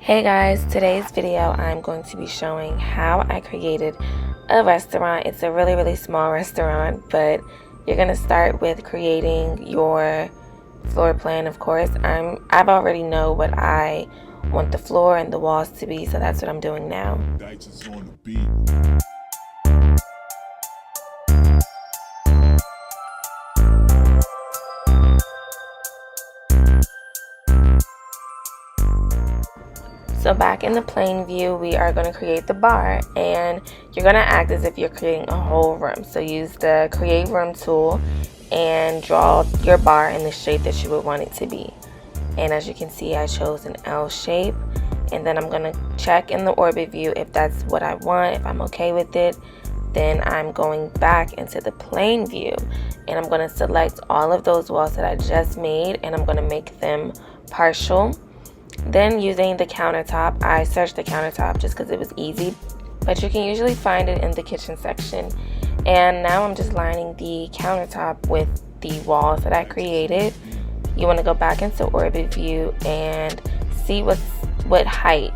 Hey guys, today's video I'm going to be showing how I created a restaurant. It's a really small restaurant, but you're gonna start with creating your floor plan. Of course, I've already know what I want the floor and the walls to be, so that's what I'm doing now. So back in the plane view, we are going to create the bar, and you're going to act as if you're creating a whole room. So use the create room tool and draw your bar in the shape that you would want it to be. And as you can see, I chose an L shape, and then I'm going to check in the orbit view if that's what I want, if I'm okay with it. Then I'm going back into the plane view, and I'm going to select all of those walls that I just made, and I'm going to make them partial. Then using the countertop, I searched the countertop just because it was easy, but you can usually find it in the kitchen section. And now I'm just lining the countertop with the walls that I created. You want to go back into orbit view and see what height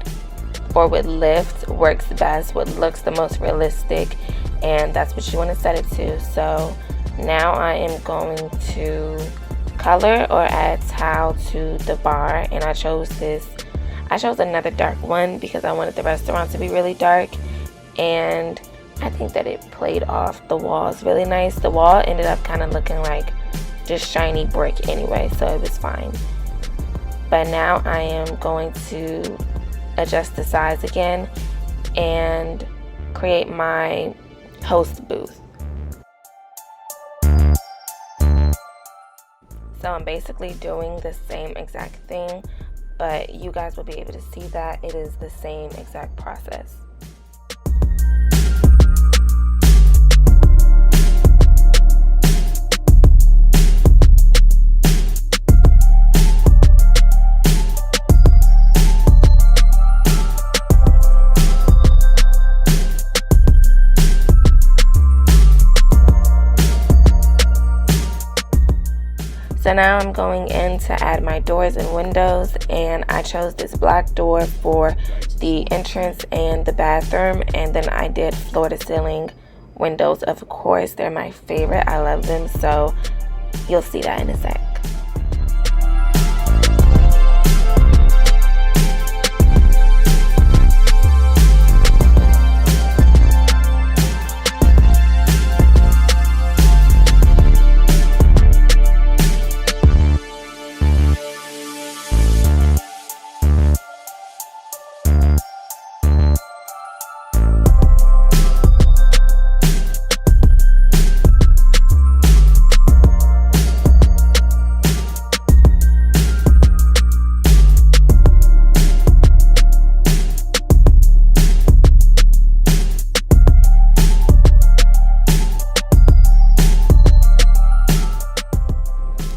or what lift works best, what looks the most realistic, and that's what you want to set it to. So now I am going to color or add tile to the bar, and I chose another dark one because I wanted the restaurant to be really dark, and I think that it played off the walls really nice. The wall ended up kind of looking like just shiny brick anyway, so it was fine. But now I am going to adjust the size again and create my host booth. So I'm basically doing the same exact thing, but you guys will be able to see that it is the same exact process. So now I'm going in to add my doors and windows, and I chose this black door for the entrance and the bathroom, and then I did floor to ceiling windows. Of course, they're my favorite. I love them, so you'll see that in a sec.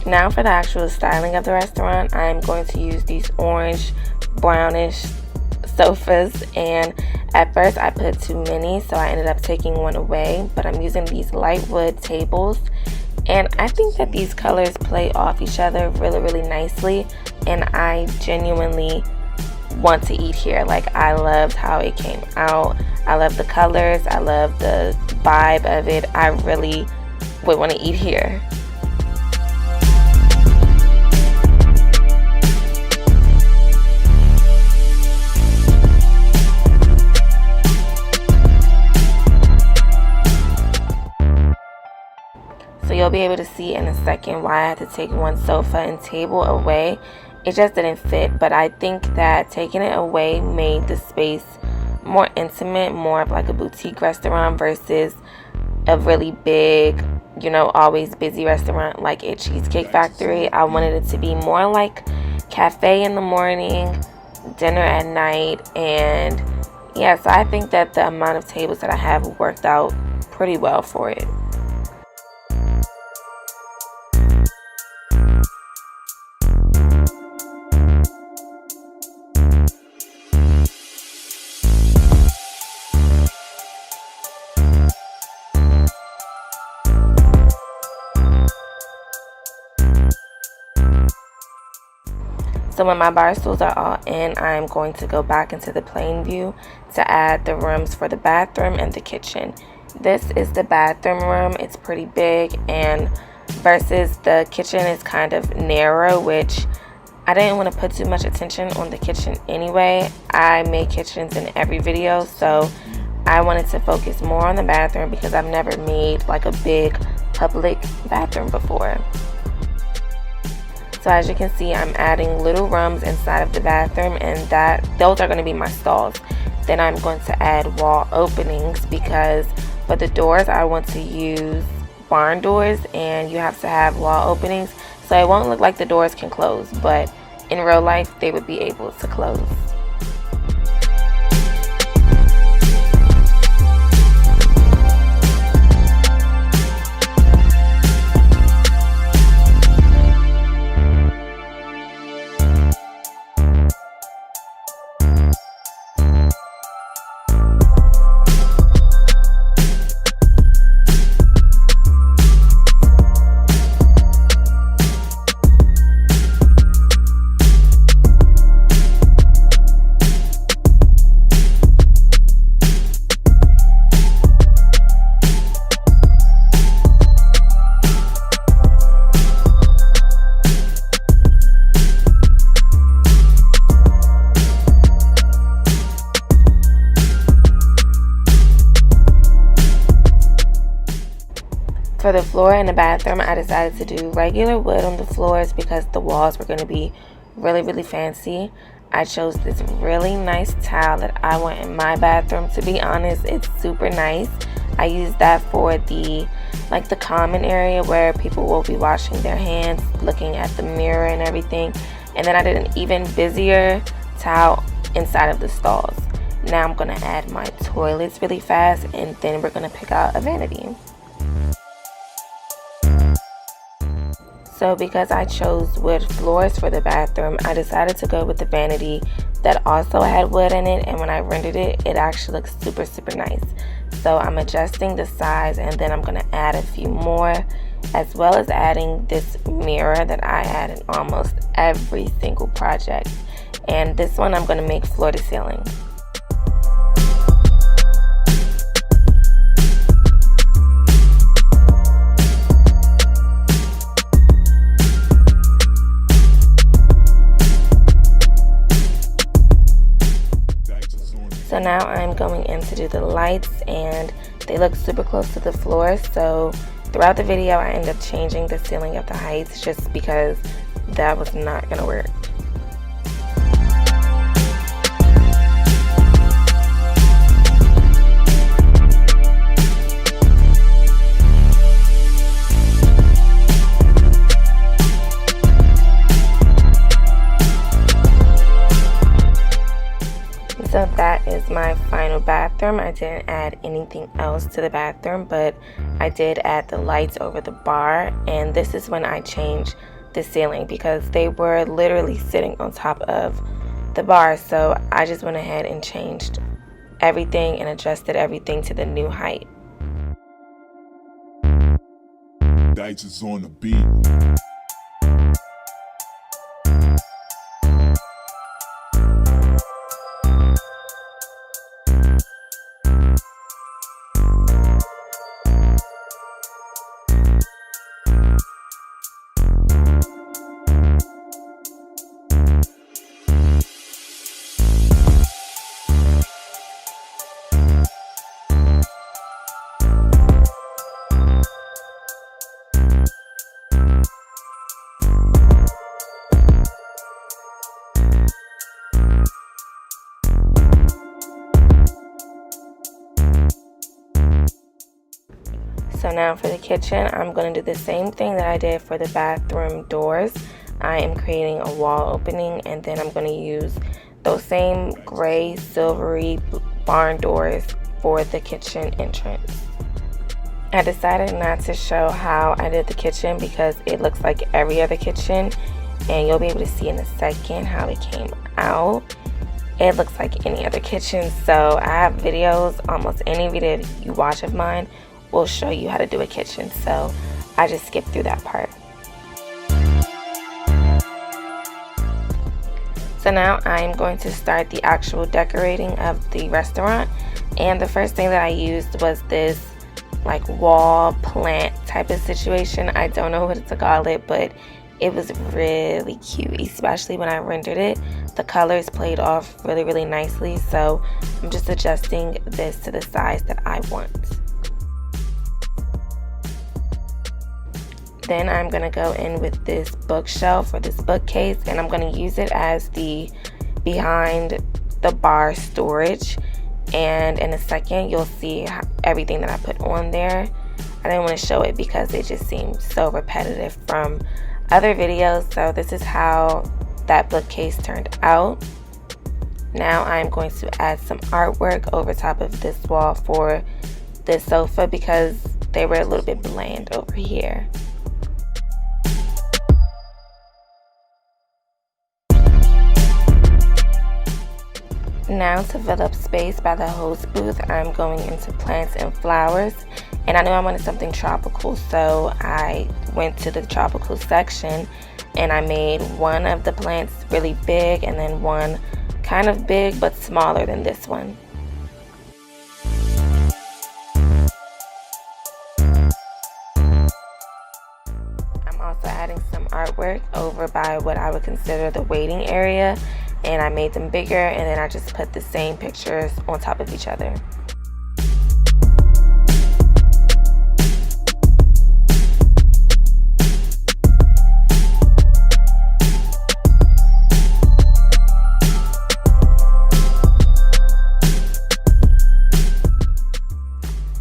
Now for the actual styling of the restaurant, I'm going to use these orange brownish sofas, and at first I put too many, so I ended up taking one away, but I'm using these light wood tables, and I think that these colors play off each other really nicely, and I genuinely want to eat here. Like, I loved how it came out. I love the colors, I love the vibe of it. I really would want to eat here. So you'll be able to see in a second why I had to take one sofa and table away. It just didn't fit, but I think that taking it away made the space more intimate, more of like a boutique restaurant versus a really big, always busy restaurant like a Cheesecake Factory. I wanted it to be more like cafe in the morning, dinner at night, and yeah, so I think that the amount of tables that I have worked out pretty well for it. So when my bar stools are all in, I'm going to go back into the plane view to add the rooms for the bathroom and the kitchen. This is the bathroom room. It's pretty big, and versus the kitchen is kind of narrow, which I didn't want to put too much attention on the kitchen anyway. I make kitchens in every video, so I wanted to focus more on the bathroom because I've never made like a big public bathroom before. So as you can see, I'm adding little rooms inside of the bathroom, and those are going to be my stalls. Then I'm going to add wall openings because for the doors I want to use barn doors, and you have to have wall openings so it won't look like the doors can close, but in real life they would be able to close. For the floor in the bathroom, I decided to do regular wood on the floors because the walls were going to be really fancy. I chose this really nice tile that I want in my bathroom. To be honest, it's super nice. I used that for the common area where people will be washing their hands, looking at the mirror and everything. And then I did an even busier tile inside of the stalls. Now I'm going to add my toilets really fast, and then we're going to pick out a vanity. So because I chose wood floors for the bathroom, I decided to go with the vanity that also had wood in it, and when I rendered it, it actually looks super nice. So I'm adjusting the size, and then I'm going to add a few more, as well as adding this mirror that I add in almost every single project. And this one I'm going to make floor to ceiling. So now I'm going in to do the lights, and they look super close to the floor. So throughout the video I end up changing the ceiling of the heights just because that was not going to work. So that is my final bathroom. I didn't add anything else to the bathroom, but I did add the lights over the bar, and this is when I changed the ceiling because they were literally sitting on top of the bar. So I just went ahead and changed everything and adjusted everything to the new height. Dice is on the beat. So now for the kitchen, I'm going to do the same thing that I did for the bathroom doors. I am creating a wall opening, and then I'm going to use those same gray silvery barn doors for the kitchen entrance. I decided not to show how I did the kitchen because it looks like every other kitchen, and you'll be able to see in a second how it came out. It looks like any other kitchen. So I have videos, almost any video you watch of mine will show you how to do a kitchen, so I just skipped through that part. So now I'm going to start the actual decorating of the restaurant, and the first thing that I used was this like wall plant type of situation. I don't know what to call it, but it was really cute, especially when I rendered it. The colors played off really nicely, so I'm just adjusting this to the size that I want. Then I'm going to go in with this bookshelf or this bookcase, and I'm going to use it as the behind the bar storage. And in a second you'll see everything that I put on there. I didn't want to show it because it just seemed so repetitive from other videos. So this is how that bookcase turned out. Now I'm going to add some artwork over top of this wall for this sofa because they were a little bit bland over here. Now to fill up space by the host booth, I'm going into plants and flowers, and I knew I wanted something tropical, so I went to the tropical section and I made one of the plants really big and then one kind of big but smaller than this one. I'm also adding some artwork over by what I would consider the waiting area, and I made them bigger, and then I just put the same pictures on top of each other.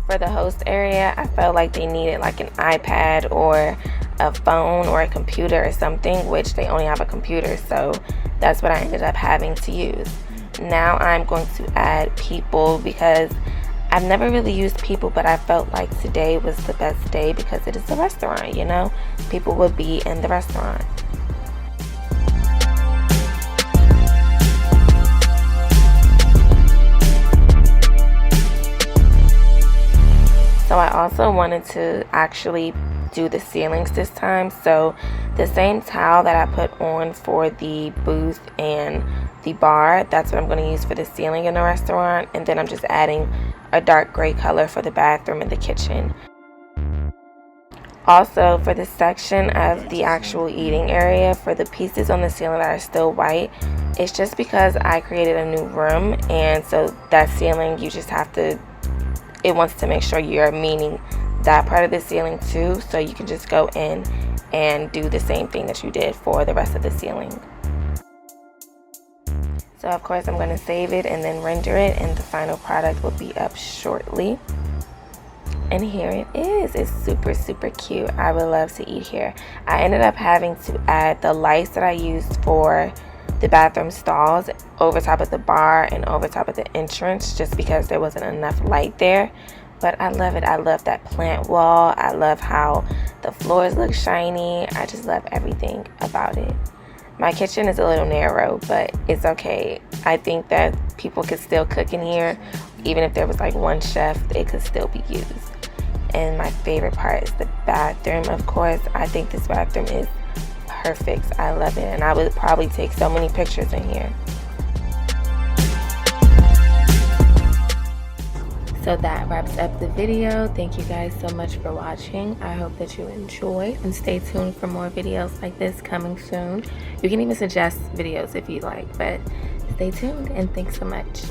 For the host area, I felt like they needed like an iPad or a phone or a computer or something, which they only have a computer, so that's what I ended up having to use. Now I'm going to add people because I've never really used people, but I felt like today was the best day because it is a restaurant, you know? People would be in the restaurant. So I also wanted to actually do the ceilings this time, so the same towel that I put on for the booth and the bar, that's what I'm going to use for the ceiling in the restaurant, and then I'm just adding a dark gray color for the bathroom and the kitchen. Also, for the section of the actual eating area, for the pieces on the ceiling that are still white, it's just because I created a new room, and so that ceiling, you just have to, it wants to make sure you're meaning that part of the ceiling too, so you can just go in and do the same thing that you did for the rest of the ceiling. So of course I'm going to save it and then render it, and the final product will be up shortly. And here it is. It's super cute. I would love to eat here. I ended up having to add the lights that I used for the bathroom stalls over top of the bar and over top of the entrance, just because there wasn't enough light there. But I love it. I love that plant wall. I love how the floors look shiny. I just love everything about it. My kitchen is a little narrow, but it's okay. I think that people could still cook in here. Even if there was like one chef, it could still be used. And my favorite part is the bathroom, of course. I think this bathroom is perfect. I love it, and I would probably take so many pictures in here. So that wraps up the video. Thank you guys so much for watching. I hope that you enjoyed, and stay tuned for more videos like this coming soon. You can even suggest videos if you like, but stay tuned, and thanks so much.